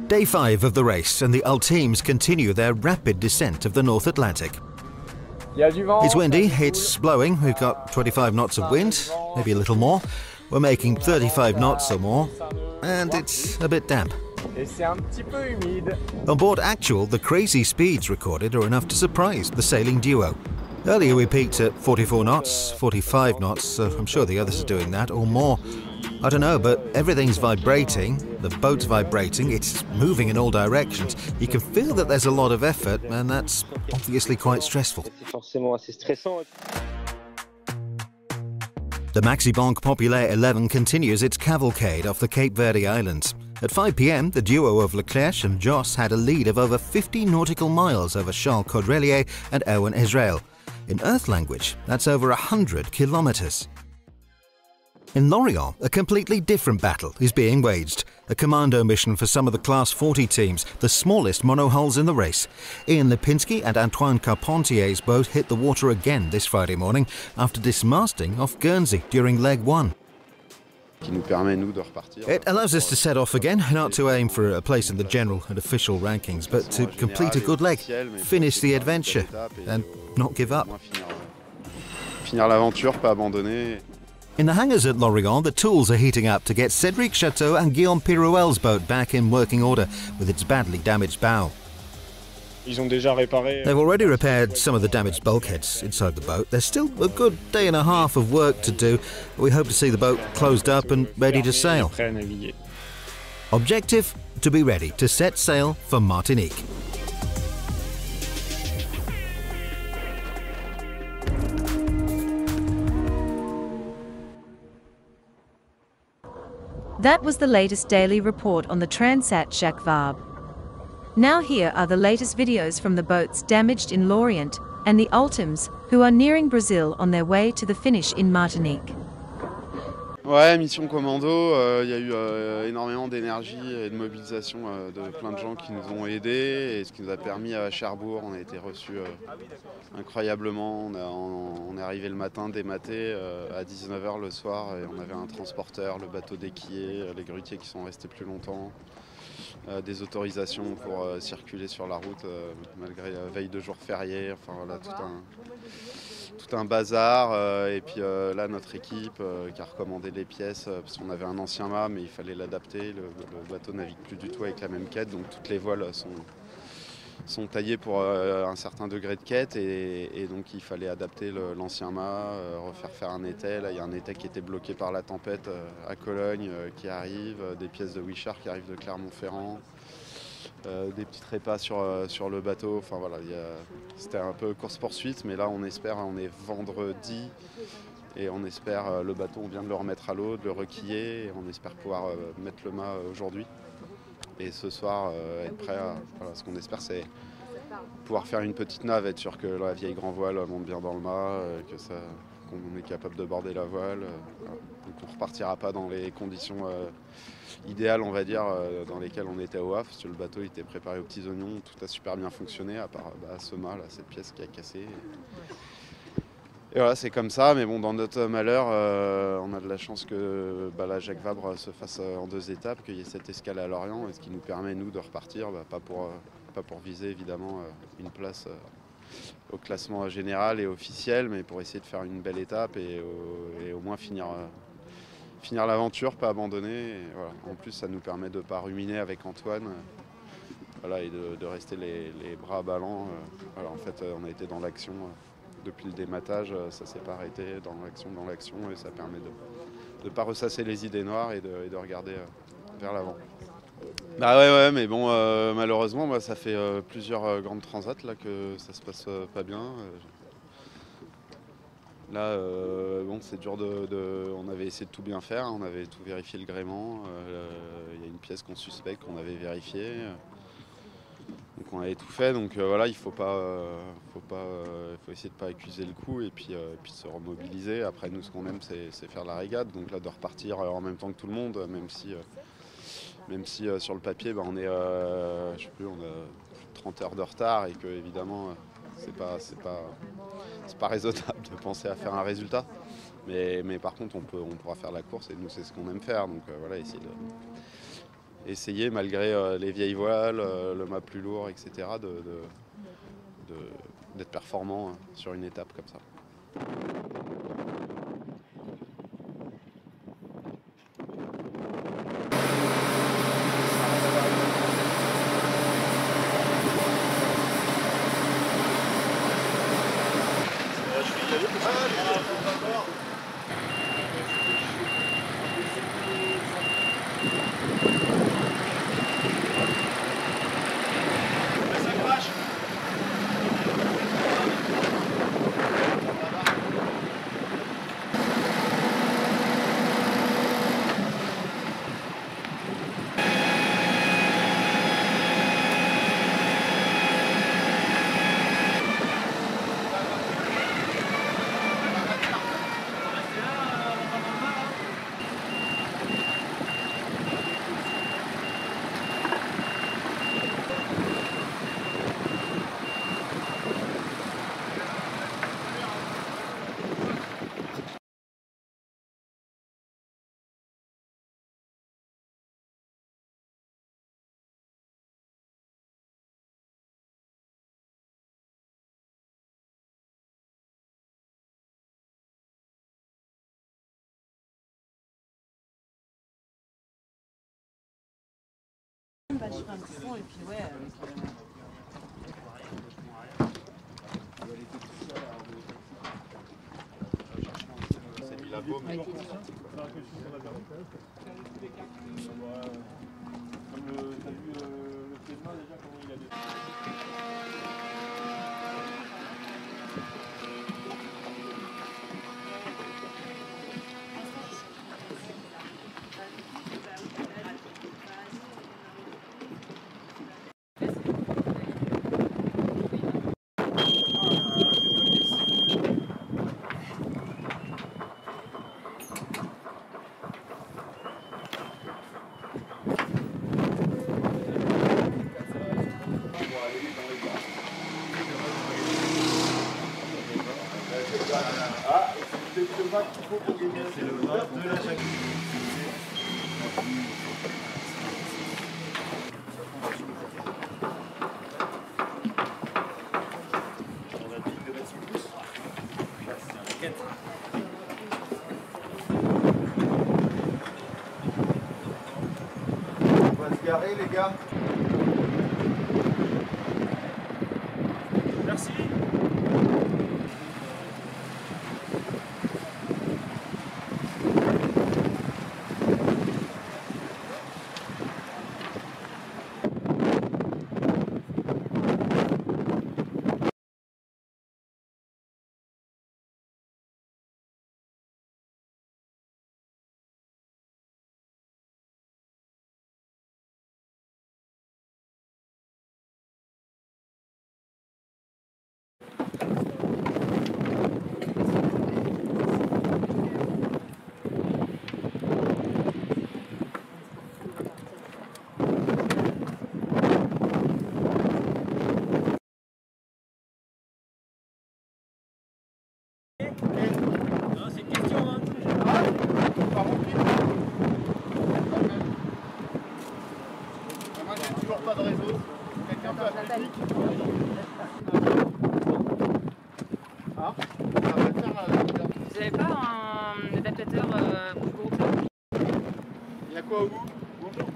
Day 5 of the race, and the Ulteams continue their rapid descent of the North Atlantic. It's windy, it's blowing, we've got 25 knots of wind, maybe a little more. We're making 35 knots or more, and it's a bit damp. On board Actual, the crazy speeds recorded are enough to surprise the sailing duo. Earlier we peaked at 44 knots, 45 knots, so I'm sure the others are doing that or more. I don't know, but everything's vibrating, the boat's vibrating, it's moving in all directions. You can feel that there's a lot of effort, and that's obviously quite stressful. The Maxi Banque Populaire 11 continues its cavalcade off the Cape Verde Islands. At 5 p.m, the duo of Leclerc and Joss had a lead of over 50 nautical miles over Charles Caudrelier and Erwin Israel. In Earth language, that's over 100 kilometers. In Lorient, a completely different battle is being waged. A commando mission for some of the Class 40 teams, the smallest monohulls in the race. Ian Lipinski and Antoine Carpentier's boat hit the water again this Friday morning after dismasting off Guernsey during leg 1. It allows us to set off again, not to aim for a place in the general and official rankings, but to complete a good leg, finish the adventure, and not give up. In the hangars at Lorient, the tools are heating up to get Cédric Chateau and Guillaume Pirouel's boat back in working order with its badly damaged bow. They've already repaired some of the damaged bulkheads inside the boat. There's still a good day and a half of work to do, but we hope to see the boat closed up and ready to sail. Objective: to be ready to set sail for Martinique. That was the latest daily report on the Transat Jacques Vabre. Now here are the latest videos from the boats damaged in Lorient and the Ulteams, who are nearing Brazil on their way to the finish in Martinique. Ouais, mission commando, il y a eu énormément d'énergie et de mobilisation de plein de gens qui nous ont aidés, et ce qui nous a permis à Cherbourg, on a été reçus incroyablement. On est arrivé le matin dématé à 19 h le soir, et on avait un transporteur, le bateau d'équillés, les grutiers qui sont restés plus longtemps, des autorisations pour circuler sur la route malgré la veille de jour férié, enfin voilà, tout un bazar. Et puis là, notre équipe qui a recommandé les pièces, parce qu'on avait un ancien mât, mais il fallait l'adapter. Le bateau navigue plus du tout avec la même quête, donc toutes les voiles sont taillées pour un certain degré de quête, et donc il fallait adapter l'ancien mât, refaire faire un étai. Là, il y a un étai qui était bloqué par la tempête à Cologne qui arrive, des pièces de Wichard qui arrivent de Clermont-Ferrand. Des petits trépas sur le bateau, enfin voilà, c'était un peu course-poursuite, mais là on espère, on est vendredi, et on espère, le bateau, on vient de le remettre à l'eau, de le requiller, et on espère pouvoir mettre le mât aujourd'hui, et ce soir être prêt à, voilà, ce qu'on espère, c'est pouvoir faire une petite nave, être sûr que la vieille grand voile monte bien dans le mât, qu'on est capable de border la voile, voilà. Donc on ne repartira pas dans les conditions idéal, on va dire, dans lesquelles on était au Havre, parce que le bateau était préparé aux petits oignons, tout a super bien fonctionné, à part ce mât, là, cette pièce qui a cassé. Et voilà, c'est comme ça, mais bon, dans notre malheur, on a de la chance que la Jacques Vabre se fasse en 2 étapes, qu'il y ait cette escale à Lorient, et ce qui nous permet, nous, de repartir, pas pour viser, évidemment, une place au classement général et officiel, mais pour essayer de faire une belle étape et au moins finir l'aventure, pas abandonner. Et voilà. En plus, ça nous permet de ne pas ruminer avec Antoine, voilà, et de rester les bras ballants. Voilà, en fait, on a été dans l'action depuis le dématage, ça ne s'est pas arrêté, dans l'action, et ça permet de ne pas ressasser les idées noires et de regarder vers l'avant. Bah ouais, mais bon, malheureusement, ça fait plusieurs grandes transats là, que ça se passe pas bien. Là, bon, c'est dur on avait essayé de tout bien faire, on avait tout vérifié le gréement. Il y a une pièce qu'on suspecte, qu'on avait vérifiée. Donc on avait tout fait, donc voilà, il faut essayer de ne pas accuser le coup, et puis de se remobiliser. Après, nous, ce qu'on aime, c'est faire la régate, donc là, de repartir en même temps que tout le monde, même si sur le papier, on est, je sais plus, on a 30 heures de retard, et que évidemment, c'est pas raisonnable de penser à faire un résultat. Mais par contre, on pourra faire la course, et nous, c'est ce qu'on aime faire. Donc voilà, essayer, malgré les vieilles voiles, le mât plus lourd, etc., d'être performant sur une étape comme ça. Bah, je ferai un petit fond et puis ouais. C'est mis la baume. Ouais. T'as vu le pied de main déjà comment il a des... C'est le vin de la Jacques. On a dit de mettre sous le pouce. C'est un raquette. On va se garer les gars. Merci. Non, c'est une question, hein. Moi, j'ai toujours pas de réseau. Quelqu'un peut appeler. Ah, ça va le faire. Vous n'avez pas un adaptateur plus gros que ça? Il y a quoi au bout? Bonjour.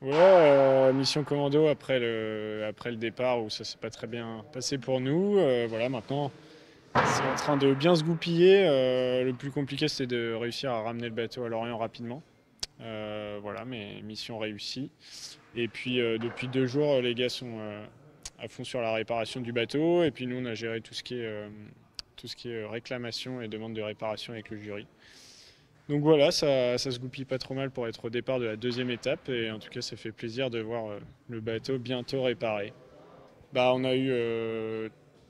Voilà, mission commando après le départ où ça s'est pas très bien passé pour nous. Voilà, maintenant c'est en train de bien se goupiller. Le plus compliqué c'était de réussir à ramener le bateau à Lorient rapidement. Voilà, mais mission réussie. Et puis depuis 2 jours, les gars sont à fond sur la réparation du bateau. Et puis nous on a géré tout ce qui est réclamation et demande de réparation avec le jury. Donc voilà, ça se goupille pas trop mal pour être au départ de la 2e étape et en tout cas ça fait plaisir de voir le bateau bientôt réparé. On a eu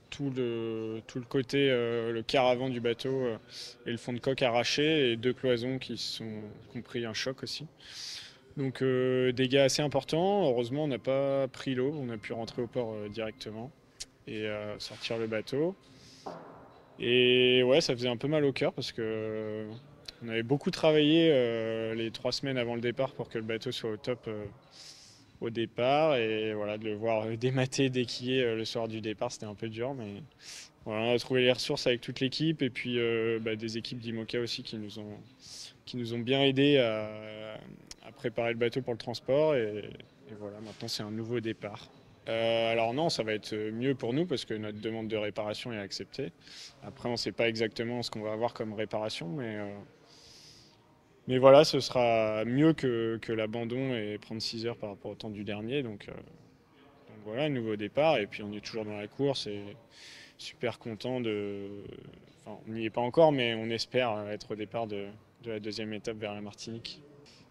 tout le côté, le quart avant du bateau et le fond de coque arraché et 2 cloisons qui ont pris un choc aussi. Donc dégâts assez importants. Heureusement, on n'a pas pris l'eau, on a pu rentrer au port directement et sortir le bateau. Et ouais, ça faisait un peu mal au cœur parce que on avait beaucoup travaillé les 3 semaines avant le départ pour que le bateau soit au top au départ. Et voilà, de le voir démater, déquiller le soir du départ, c'était un peu dur. Mais voilà, on a trouvé les ressources avec toute l'équipe et puis des équipes d'IMOCA aussi qui nous ont bien aidés à préparer le bateau pour le transport. Et voilà, maintenant c'est un nouveau départ. Alors non, ça va être mieux pour nous parce que notre demande de réparation est acceptée. Après, on ne sait pas exactement ce qu'on va avoir comme réparation, mais voilà, ce sera mieux que l'abandon et prendre 6 heures par rapport au temps du dernier. Donc voilà, nouveau départ et puis on est toujours dans la course et super content Enfin, on n'y est pas encore, mais on espère être au départ de la 2e étape vers la Martinique.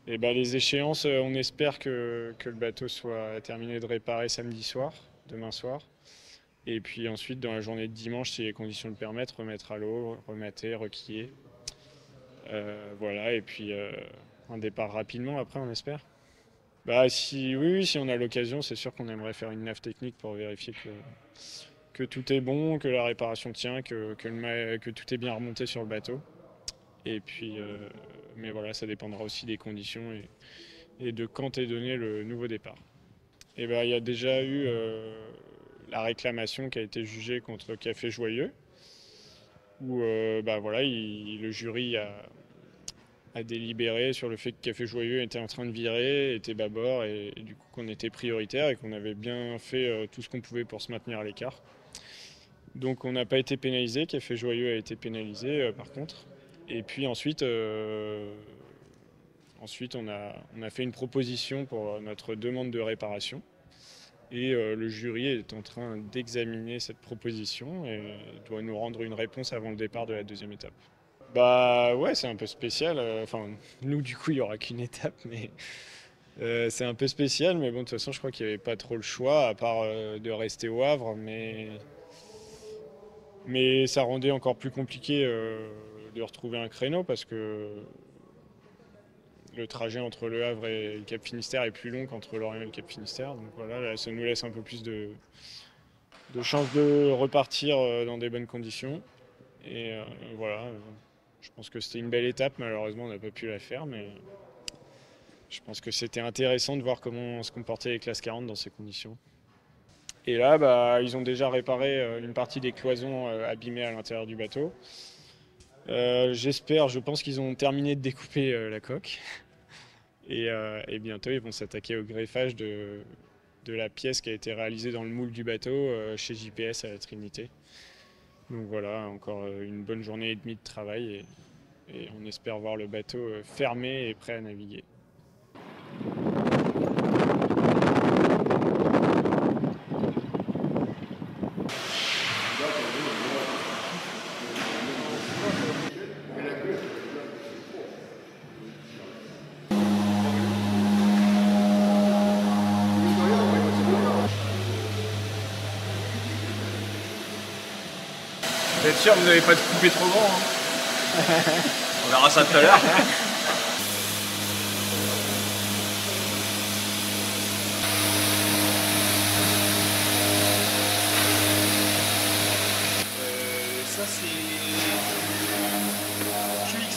Et les échéances, on espère que le bateau soit terminé de réparer samedi soir, demain soir. Et puis ensuite, dans la journée de dimanche, si les conditions le permettent, remettre à l'eau, remater, requiller. Voilà, et puis un départ rapidement après, on espère. Si on a l'occasion, c'est sûr qu'on aimerait faire une nave technique pour vérifier que tout est bon, que la réparation tient, que tout est bien remonté sur le bateau. Et puis, mais voilà, ça dépendra aussi des conditions et de quand est donné le nouveau départ. Et il y a déjà eu la réclamation qui a été jugée contre Café Joyeux, où le jury a délibéré sur le fait que Café Joyeux était en train de virer, était bâbord et du coup qu'on était prioritaire et qu'on avait bien fait tout ce qu'on pouvait pour se maintenir à l'écart. Donc on n'a pas été pénalisé, Café Joyeux a été pénalisé par contre. Et puis ensuite on a fait une proposition pour notre demande de réparation. Et le jury est en train d'examiner cette proposition et doit nous rendre une réponse avant le départ de la 2e étape. Ouais, c'est un peu spécial. Nous, du coup, il n'y aura qu'une étape, mais c'est un peu spécial. Mais bon, de toute façon, je crois qu'il n'y avait pas trop le choix, à part de rester au Havre. Mais ça rendait encore plus compliqué de retrouver un créneau parce que le trajet entre Le Havre et le Cap Finistère est plus long qu'entre Lorient et le Cap Finistère. Donc voilà, là, ça nous laisse un peu plus de chances de repartir dans des bonnes conditions. Et voilà, je pense que c'était une belle étape. Malheureusement, on n'a pas pu la faire, mais je pense que c'était intéressant de voir comment se comportaient les classes 40 dans ces conditions. Et là, ils ont déjà réparé une partie des cloisons abîmées à l'intérieur du bateau. Je pense qu'ils ont terminé de découper la coque. Et bientôt, ils vont s'attaquer au greffage de la pièce qui a été réalisée dans le moule du bateau chez JPS à la Trinité. Donc voilà, encore une bonne journée et demie de travail et on espère voir le bateau fermé et prêt à naviguer. Vous êtes sûr que vous n'avez pas de coupé trop grand On verra ça tout à l'heure. Ça c'est QX.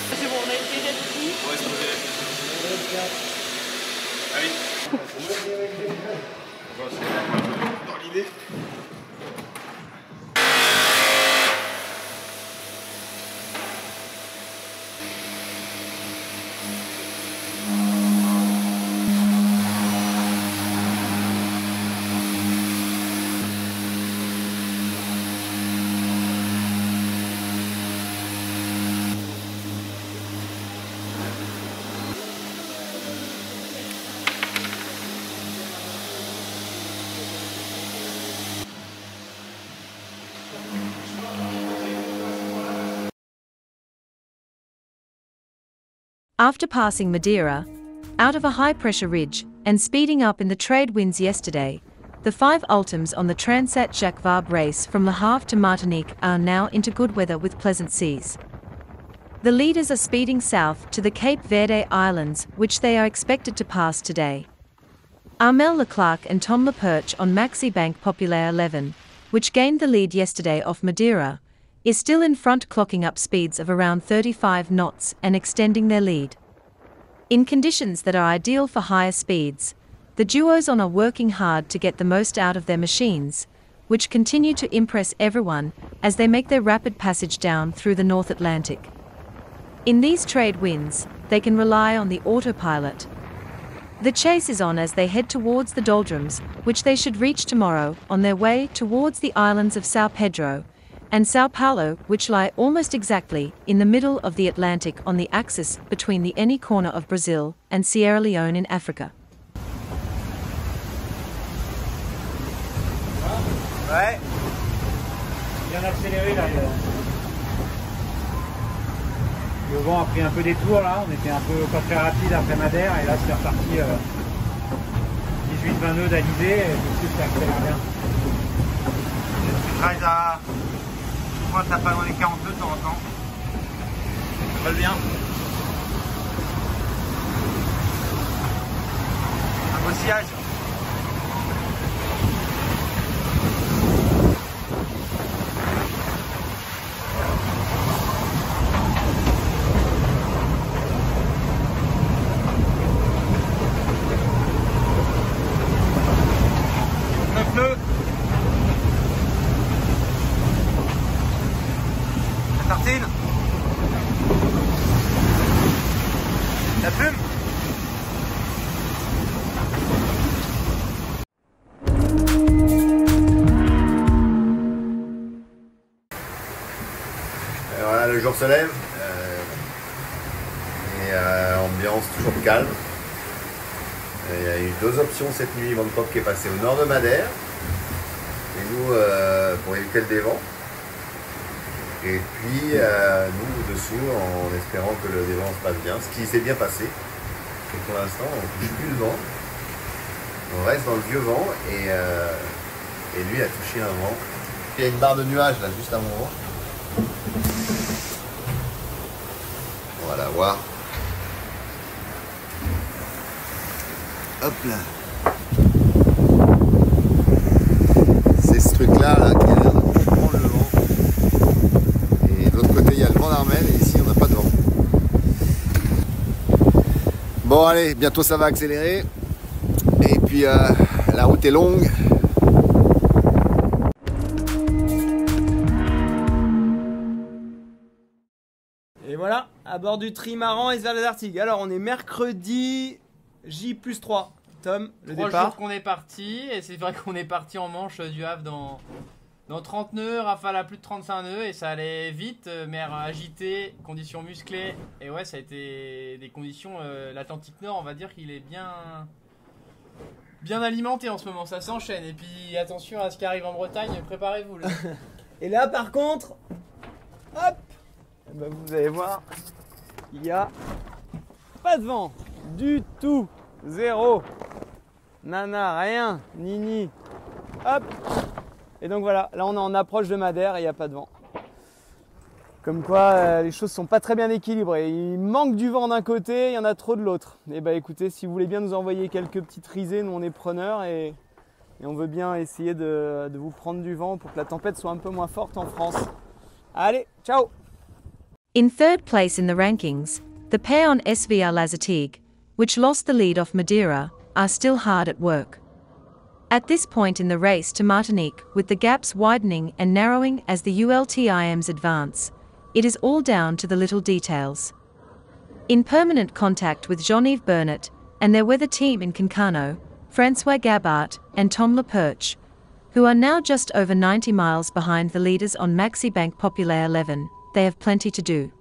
C'est bon, on a essayé d'être pris. Ouais, c'est bon. Allez. Dans l'idée. After passing Madeira, Out of a high-pressure ridge, and speeding up in the trade winds yesterday, the 5 Ultims on the Transat Jacques Vabre race from Le Havre to Martinique are now into good weather with pleasant seas. The leaders are speeding south to the Cape Verde Islands, which they are expected to pass today. Armel Leclerc and Tom Leperche on Maxi Bank Populaire 11, which gained the lead yesterday off Madeira, is still in front, clocking up speeds of around 35 knots and extending their lead. In conditions that are ideal for higher speeds, the duos on are working hard to get the most out of their machines, which continue to impress everyone as they make their rapid passage down through the North Atlantic. In these trade winds, they can rely on the autopilot. The chase is on as they head towards the doldrums, which they should reach tomorrow on their way towards the islands of São Pedro and São Paulo, which lie almost exactly in the middle of the Atlantic on the axis between the any corner of Brazil and Sierra Leone in Africa. Ouais. Bien accéléré là. Le vent a pris un peu des tours là, on était un peu pas très rapide après Madère et là c'est reparti 18-20 nœuds d'alizé et tout de suite ça accélère bien. Je suis à moi ça pas dans les 42 de temps en temps. Ça va bien. Un beau sillage. La fume. Voilà, le jour se lève ambiance toujours calme. Il y a eu 2 options cette nuit, Van Pop qui est passé au nord de Madère et nous pour éviter le dévent. Et puis nous dessous en espérant que le dévent se passe bien, ce qui s'est bien passé. Et pour l'instant on ne touche plus le vent, on reste dans le vieux vent et lui a touché un vent. Il y a une barre de nuages là juste avant moi. On va la voir. Hop là. C'est ce truc là qui prend le vent. Et de l'autre côté il y a le vent d'Armel et ici on n'a pas de vent. Bon allez, bientôt ça va accélérer. Et puis la route est longue. Et voilà, à bord du trimaran Isval des Artigues. Alors on est mercredi J+3. Tom, le 3 départ. jours qu'on est parti, et c'est vrai qu'on est parti en Manche du Havre dans 30 nœuds, rafale à plus de 35 nœuds, et ça allait vite, mer agitée, conditions musclées, et ouais, ça a été des conditions, l'Atlantique Nord, on va dire qu'il est bien alimenté en ce moment, ça s'enchaîne, et puis attention à ce qui arrive en Bretagne, préparez-vous là. Et là par contre, hop, ben, vous allez voir, il n'y a pas de vent, du tout, zéro, nana, rien, nini, hop. Et donc voilà, là on est en approche de Madère et il n'y a pas de vent. Comme quoi les choses sont pas très bien équilibrées. Il manque du vent d'un côté, il y en a trop de l'autre. Et bah écoutez, si vous voulez bien nous envoyer quelques petites risées, nous on est preneurs et on veut bien essayer de vous prendre du vent pour que la tempête soit un peu moins forte en France. Allez, ciao! In third place in the rankings, the pair on SVR Lazartigue, which lost the lead off Madeira, are still hard at work. At this point in the race to Martinique, with the gaps widening and narrowing as the ULTIMs advance, it is all down to the little details. In permanent contact with Jean-Yves Bernat and their weather team in Concano, Francois Gabart and Tom Leperche, who are now just over 90 miles behind the leaders on Maxi Bank Populaire 11, they have plenty to do.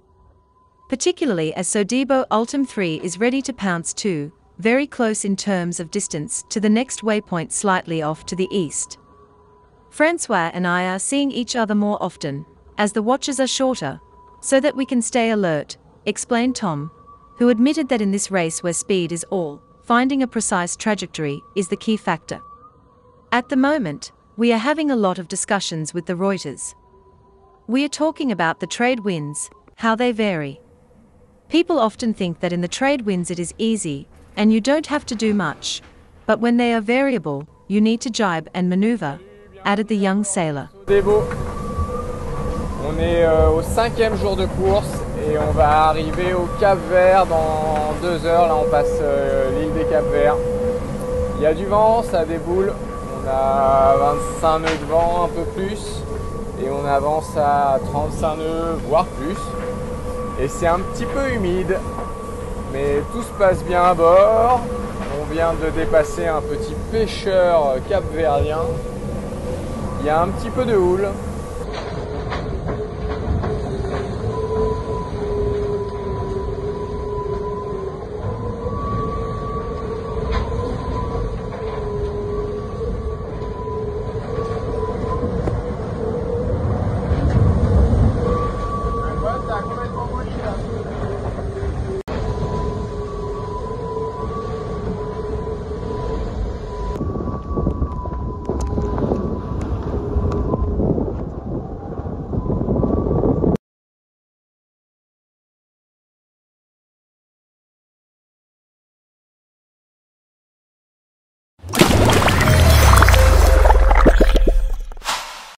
Particularly as Sodebo Ultim 3 is ready to pounce too, very close in terms of distance to the next waypoint slightly off to the east. Francois and I are seeing each other more often, as the watches are shorter, so that we can stay alert, explained Tom, who admitted that in this race where speed is all, finding a precise trajectory is the key factor. At the moment, we are having a lot of discussions with the Reuters. We are talking about the trade winds, how they vary. People often think that in the trade winds it is easy, and you don't have to do much. But when they are variable, you need to jibe and maneuver, added the young sailor. On est au 5e jour de course et on va arriver au Cap-Vert dans 2 heures. Là on passe l'île des Cap-Verts. Il y a du vent, ça déboule. On a 25 nœuds de vent, un peu plus. Et on avance à 35 nœuds, voire plus. Et c'est un petit peu humide. Mais tout se passe bien à bord. On vient de dépasser un petit pêcheur capverdien. Il y a un petit peu de houle.